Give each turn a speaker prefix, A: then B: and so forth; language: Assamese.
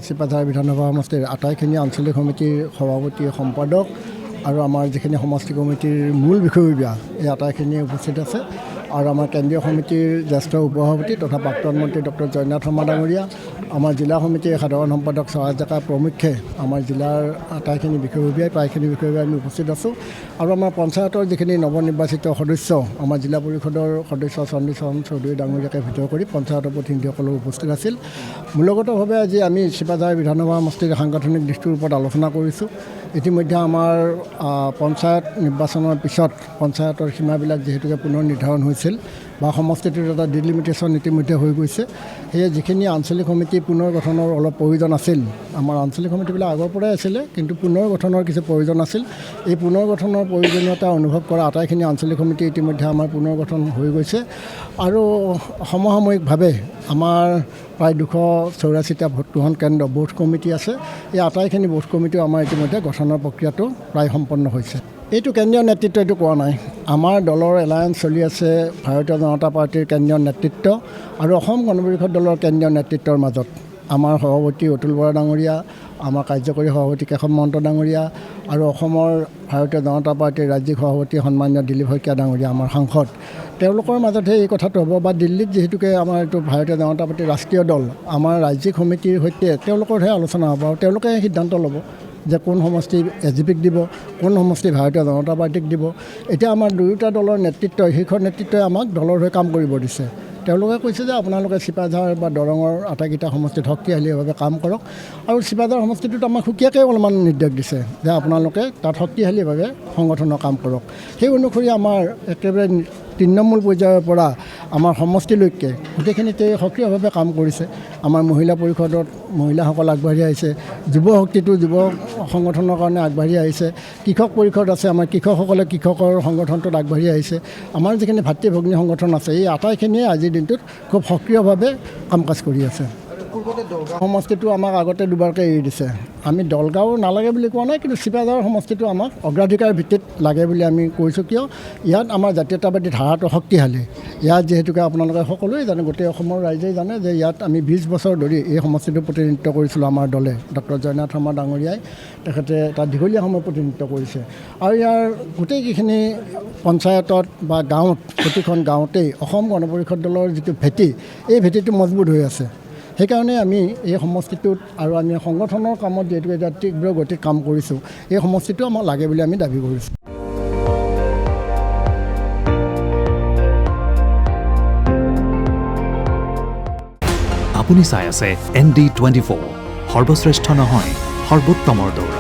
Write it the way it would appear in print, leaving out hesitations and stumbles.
A: চিপাঝাৰ বিধানসভা সমষ্টিৰ আটাইখিনি আঞ্চলিক সমিতিৰ সভাপতি সম্পাদক আৰু আমাৰ যিখিনি সমষ্টি কমিটিৰ মূল বিষয়ববীয়া এই আটাইখিনি উপস্থিত আছে আৰু আমাৰ কেন্দ্ৰীয় সমিতিৰ জ্যেষ্ঠ উপসভাপতি তথা প্ৰাক্তন মন্ত্ৰী ডক্টৰ জয়নাথ শৰ্মা ডাঙৰীয়া, আমাৰ জিলা সমিতিৰ সাধাৰণ সম্পাদক স্বৰাজ ডেকা প্ৰমুখ্যে আমাৰ জিলাৰ আটাইখিনি বিষয়ববীয়াই প্ৰায়খিনি বিষয়ববীয়া আমি উপস্থিত আছোঁ। আৰু আমাৰ পঞ্চায়তৰ যিখিনি নৱনিৰ্বাচিত সদস্য, আমাৰ জিলা পৰিষদৰ সদস্য চণ্ডীচৰণ চৌধুৰী ডাঙৰীয়াকে ভিতৰ কৰি পঞ্চায়তৰ প্ৰতিনিধিসকলো উপস্থিত আছিল। মূলগতভাৱে আজি আমি চিপাঝাৰ বিধানসভা সমষ্টিৰ সাংগঠনিক দিশটোৰ ওপৰত আলোচনা কৰিছোঁ। ইতিমধ্যে আমাৰ পঞ্চায়ত নিৰ্বাচনৰ পিছত পঞ্চায়তৰ সীমাবিলাক যিহেতুকে পুনৰ নিৰ্ধাৰণ হৈছিল বা সমষ্টিটোৰ এটা ডিলিমিটেশ্যন ইতিমধ্যে হৈ গৈছে, সেয়ে যিখিনি আঞ্চলিক সমিতি পুনৰ গঠনৰ অলপ প্ৰয়োজন আছিল, আমাৰ আঞ্চলিক সমিতিবিলাক আগৰ পৰাই আছিলে, কিন্তু পুনৰ গঠনৰ কিছু প্ৰয়োজন আছিল। এই পুনৰ গঠনৰ প্ৰয়োজনীয়তা অনুভৱ কৰা আটাইখিনি আঞ্চলিক সমিতি ইতিমধ্যে আমাৰ পুনৰ গঠন হৈ গৈছে আৰু সমসাময়িকভাৱে আমাৰ প্ৰায় 284টা ভোটগ্ৰহণ কেন্দ্ৰ বোৰ্ড কমিটি আছে। এই আটাইখিনি বোৰ্ড কমিটিও আমাৰ ইতিমধ্যে গঠনৰ প্ৰক্ৰিয়াটো প্ৰায় সম্পন্ন হৈছে। এইটো কেন্দ্ৰীয় নেতৃত্ব এইটো কোৱা নাই, আমাৰ দলৰ এলায়েন্স চলি আছে ভাৰতীয় জনতা পাৰ্টীৰ কেন্দ্ৰীয় নেতৃত্ব আৰু অসম গণ পৰিষদ দলৰ কেন্দ্ৰীয় নেতৃত্বৰ মাজত। আমাৰ সভাপতি অতুল বৰা ডাঙৰীয়া, আমাৰ কাৰ্যকৰী সভাপতি কেশৱ মহন্ত ডাঙৰীয়া আৰু অসমৰ ভাৰতীয় জনতা পাৰ্টীৰ ৰাজ্যিক সভাপতি সন্মানীয় দিলীপ শইকীয়া ডাঙৰীয়া আমাৰ সাংসদ, তেওঁলোকৰ মাজতহে এই কথাটো হ'ব। বা দিল্লীত যিহেতুকে আমাৰ এইটো ভাৰতীয় জনতা পাৰ্টীৰ ৰাষ্ট্ৰীয় দল, আমাৰ ৰাজ্যিক সমিতিৰ সৈতে তেওঁলোকৰহে আলোচনা হ'ব আৰু তেওঁলোকে সিদ্ধান্ত ল'ব যে কোন সমষ্টি এজিপিক দিব, কোন সমষ্টি ভাৰতীয় জনতা পাৰ্টীক দিব। এতিয়া আমাৰ দুয়োটা দলৰ নেতৃত্বই, শীৰ্ষ নেতৃত্বই আমাক দলৰ হৈ কাম কৰিব দিছে। তেওঁলোকে কৈছে যে আপোনালোকে চিপাঝাৰ বা দৰঙৰ আটাইকেইটা সমষ্টিত শক্তিশালীভাৱে কাম কৰক আৰু চিপাঝাৰ সমষ্টিটোত আমাক সুকীয়াকৈ অলপমান নিৰ্দেশ দিছে যে আপোনালোকে তাত শক্তিশালীভাৱে সংগঠনৰ কাম কৰক। সেই অনুসৰি আমাৰ একেবাৰে তৃণমূল পৰ্যায়ৰ পৰা আমাৰ সমষ্টিলৈকে গোটেইখিনিতে সক্ৰিয়ভাৱে কাম কৰিছে। আমাৰ মহিলা পৰিষদত মহিলাসকল আগবাঢ়ি আহিছে, যুৱ শক্তিটো যুৱ সংগঠনৰ কাৰণে আগবাঢ়ি আহিছে, কৃষক পৰিষদ আছে, আমাৰ কৃষকসকলে কৃষকৰ সংগঠনটোত আগবাঢ়ি আহিছে। আমাৰ যিখিনি ভাতৃ ভগ্নী সংগঠন আছে, এই আটাইখিনিয়ে আজিৰ দিনটোত খুব সক্ৰিয়ভাৱে কাম কাজ কৰি আছে। সমষ্টিটো আমাক আগতে দুবাৰকৈ এৰি দিছে। আমি দলগাঁও নালাগে বুলি কোৱা নাই, কিন্তু চিপাঝাৰ সমষ্টিটো আমাক অগ্ৰাধিকাৰ ভিত্তিত লাগে বুলি আমি কৈছোঁ। কিয় ইয়াত আমাৰ জাতীয়তাবাদী ধাৰাটো শক্তিশালী। ইয়াত যিহেতুকে আপোনালোকে সকলোৱে জানে, গোটেই অসমৰ ৰাইজেই জানে যে ইয়াত আমি 20 বছৰ ধৰি এই সমষ্টিটো প্ৰতিনিধিত্ব কৰিছিলোঁ। আমাৰ দলে ডক্টৰ জয়নাথ শৰ্মা ডাঙৰীয়াই তেখেতে তাত দীঘলীয়া সময় প্ৰতিনিধিত্ব কৰিছে আৰু ইয়াৰ গোটেইকেইখিনি পঞ্চায়তত বা গাঁৱত, প্ৰতিখন গাঁৱতেই অসম গণ পৰিষদ দলৰ যিটো ভেটি, এই ভেটিটো মজবুত হৈ আছে। সেইকাৰণে আমি এই সমষ্টিটোত আৰু আমি সংগঠনৰ কামত যিহেতুকে এতিয়া তীব্ৰ গতিত কাম কৰিছোঁ, এই সমষ্টিটো আমাক লাগে বুলি আমি দাবী কৰিছোঁ।
B: আপুনি চাই আছে ND24, সৰ্বশ্ৰেষ্ঠ নহয় সৰ্বোত্তমৰ দৌৰ।